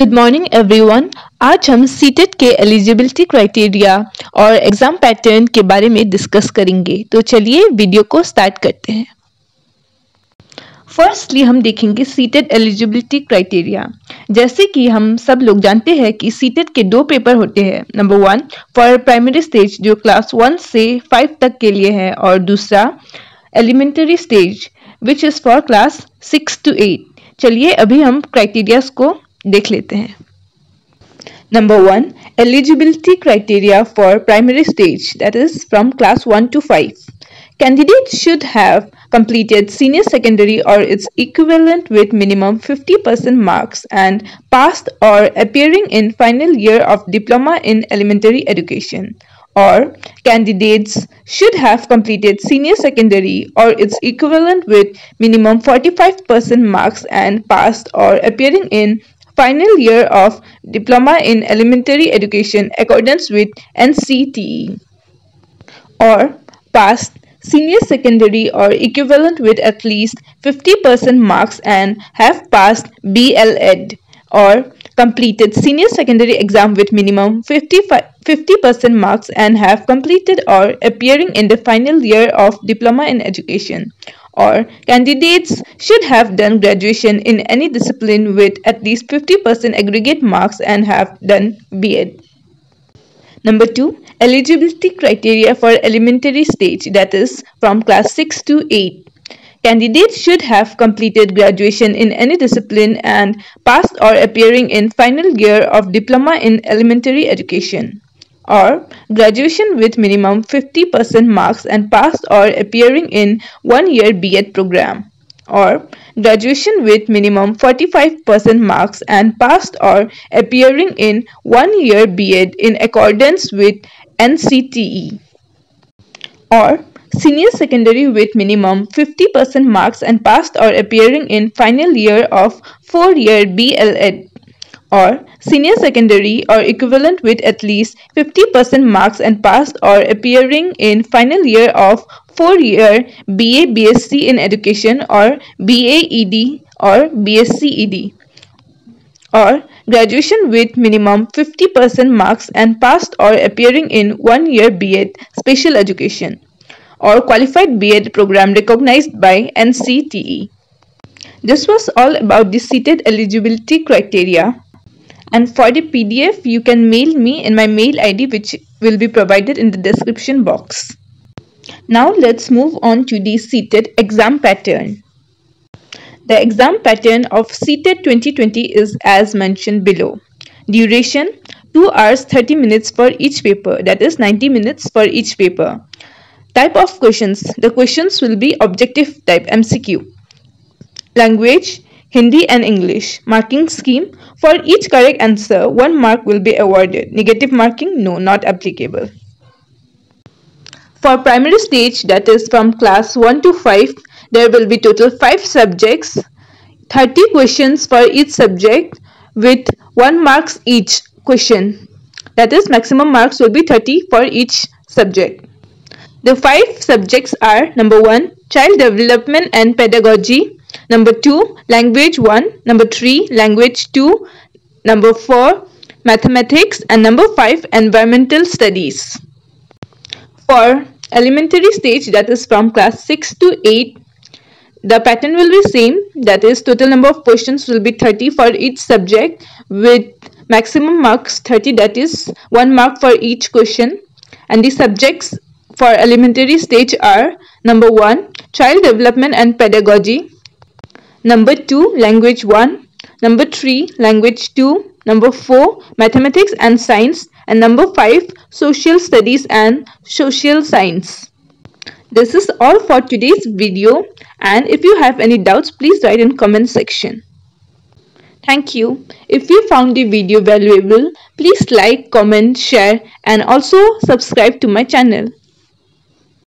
Good morning everyone. आज हम CTET के एलिजिबिलिटी क्राइटेरिया और एग्जाम पैटर्न के बारे में डिस्कस करेंगे। तो चलिए वीडियो को स्टार्ट करते हैं। फर्स्टली हम देखेंगे सीटेट एलिजिबिलिटी क्राइटेरिया। जैसे कि हम सब लोग जानते हैं कि सीटेट के दो पेपर होते हैं। नंबर 1 फॉर प्राइमरी स्टेज जो क्लास 1 से 5 तक के लिए है, और दूसरा elementary stage which is for class 6 to 8। चलिए अभी हम क्राइटेरियाज को देख लेते हैं। Number 1 eligibility criteria for primary stage, that is from class 1 to 5. Candidates should have completed senior secondary or its equivalent with minimum 50% marks and passed or appearing in final year of diploma in elementary education. Or candidates should have completed senior secondary or its equivalent with minimum 45% marks and passed or appearing in final year of diploma in elementary education accordance with NCTE, or passed senior secondary or equivalent with at least 50% marks and have passed BLEd, or completed senior secondary exam with minimum 50% marks and have completed or appearing in the final year of diploma in education. Or candidates should have done graduation in any discipline with at least 50% aggregate marks and have done B.Ed. Number 2 eligibility criteria for elementary stage, that is from class 6 to 8. Candidates should have completed graduation in any discipline and passed or appearing in final year of diploma in elementary education, or graduation with minimum 50% marks and passed or appearing in 1 year B.Ed program, or graduation with minimum 45% marks and passed or appearing in 1 year B.Ed in accordance with NCTE, or senior secondary with minimum 50% marks and passed or appearing in final year of 4-year BLEd, or senior secondary or equivalent with at least 50% marks and passed or appearing in final year of 4-year BA BSc in education, or BAED or BSc-ED, or graduation with minimum 50% marks and passed or appearing in 1 year B.Ed special education, or qualified B.Ed program recognized by NCTE. This was all about the seated eligibility criteria. And for the PDF, you can mail me in my mail ID, which will be provided in the description box. Now let's move on to the seated exam pattern. The exam pattern of seated 2020 is as mentioned below. Duration 2 hours 30 minutes for each paper, that is 90 minutes for each paper. Type of questions. The questions will be objective type MCQ. Language Hindi and English. Marking scheme: for each correct answer, 1 mark will be awarded. Negative marking, no, not applicable. For primary stage, that is from class 1 to 5, there will be total 5 subjects, 30 questions for each subject with 1 marks each question. That is, maximum marks will be 30 for each subject. The 5 subjects are: number 1 child development and pedagogy, number 2 language 1, number 3 language 2, number 4 mathematics, and number 5 environmental studies. For elementary stage, that is from class 6 to 8, the pattern will be same. That is, total number of questions will be 30 for each subject with maximum marks 30, that is 1 mark for each question. And the subjects for elementary stage are: number 1 child development and pedagogy, number 2 language 1, number 3 language 2, number 4 mathematics and science, and number 5 social studies and social science. This is all for today's video, and if you have any doubts, please write in comment section. Thank you. If you found the video valuable, please like, comment, share, and also subscribe to my channel.